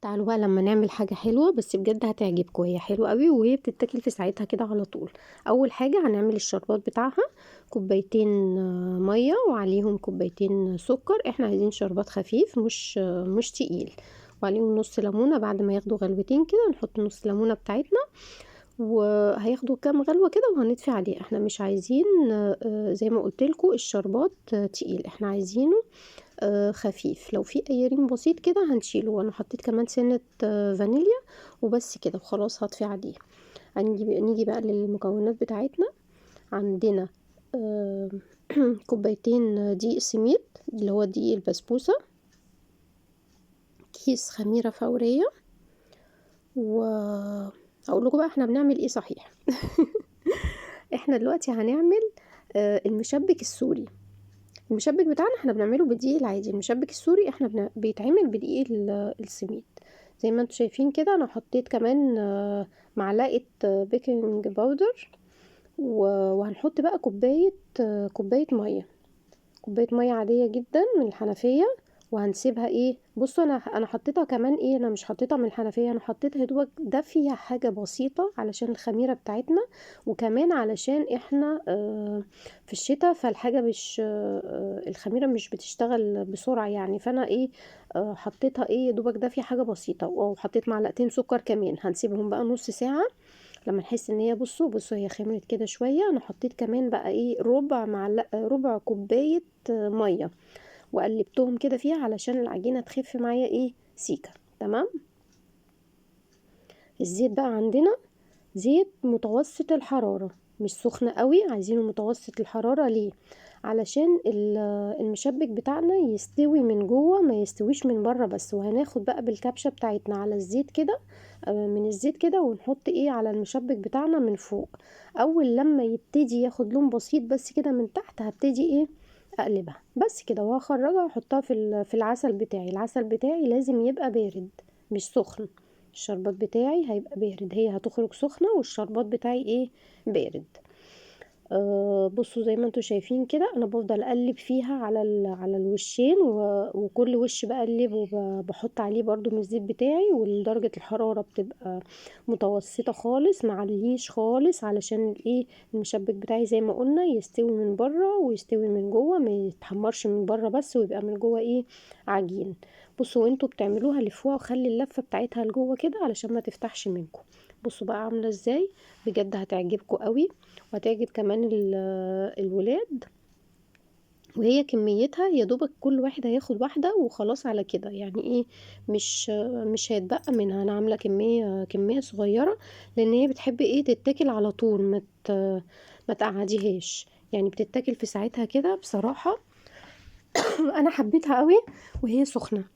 تعالوا بقى لما نعمل حاجة حلوة بس بجد هتعجبكم. هي حلوة قوي وهي بتتاكل في ساعتها كده على طول. اول حاجة هنعمل الشربات بتاعها. كوبايتين مية وعليهم كوبايتين سكر. احنا عايزين شربات خفيف مش تقيل. وعليهم نص ليمونة. بعد ما ياخدوا غلوتين كده نحط نص ليمونة بتاعتنا، وهياخدوا كام غلوة كده وهنطفي عليه. احنا مش عايزين زي ما قلت لكم الشربات تقيل، احنا عايزينه خفيف. لو في اي ريم بسيط كده هنشيله. وانا حطيت كمان سنة فانيليا وبس كده وخلاص هطفي عليه. نيجي بقى للمكونات بتاعتنا. عندنا آه، كوبايتين دقيق سميد اللي هو دقيق البسبوسة، كيس خميرة فورية. واقول لكم بقى احنا بنعمل ايه صحيح. احنا دلوقتي هنعمل المشبك السوري. المشبك بتاعنا احنا بنعمله بالدقيق العادي. المشبك السوري احنا بيتعمل بدقيق السميد. زي ما انتم شايفين كده انا حطيت كمان معلقة بيكنج باودر. وهنحط بقى كوباية مية. كوباية مية عادية جدا من الحنفية. وهنسيبها ايه، بصوا انا حطيتها كمان ايه، انا مش حطيتها من الحنفية، انا حطيتها دوبك دافية حاجة بسيطة علشان الخميرة بتاعتنا. وكمان علشان احنا في الشتاء فالحاجة مش الخميرة مش بتشتغل بسرعة يعني. فانا ايه حطيتها ايه دوبك دافية حاجة بسيطة. وحطيت معلقتين سكر كمان. هنسيبهم بقى نص ساعة لما نحس ان هي بصوا هي خمرت كده شويه. انا حطيت كمان بقى ايه ربع كوبايه ميه. وقلبتهم كده فيها علشان العجينه تخف معايا ايه سيكه. تمام. الزيت بقى عندنا زيت متوسط الحراره، مش سخن قوي، عايزينه متوسط الحراره. ليه؟ علشان المشبك بتاعنا يستوي من جوه ما يستويش من بره بس. وهناخد بقى بالكبشه بتاعتنا على الزيت كده، من الزيت كده، ونحط ايه على المشبك بتاعنا من فوق. اول لما يبتدي ياخد لون بسيط بس كده من تحت هبتدي ايه اقلبها بس كده وهخرجها واحطها في العسل بتاعي. العسل بتاعي لازم يبقى بارد مش سخن. الشربات بتاعي هيبقى بارد، هي هتخرج سخنة والشربات بتاعي ايه بارد. بصوا زي ما انتوا شايفين كده انا بفضل اقلب فيها على الوشين، وكل وش بقلب وبحط عليه برضو من الزيت بتاعي. ودرجة الحرارة بتبقى متوسطة خالص، معليش خالص، علشان الايه المشبك بتاعي زي ما قلنا يستوي من بره ويستوي من جوه، ما يتحمرش من بره بس ويبقى من جوه ايه عجين. بصوا وانتوا بتعملوها لفوها وخلي اللفة بتاعتها لجوه كده علشان ما تفتحش منكم. بصوا بقى عاملة ازاي، بجد هتعجبكم قوي وهتعجب كمان الولاد. وهي كميتها يا دوبك كل واحد هياخد واحدة وخلاص على كده يعني ايه. مش هيتبقى منها. انا عاملة كمية صغيرة لان هي بتحب ايه تتاكل على طول، ما تقعديهاش يعني، بتتاكل في ساعتها كده بصراحة. انا حبيتها قوي وهي سخنة.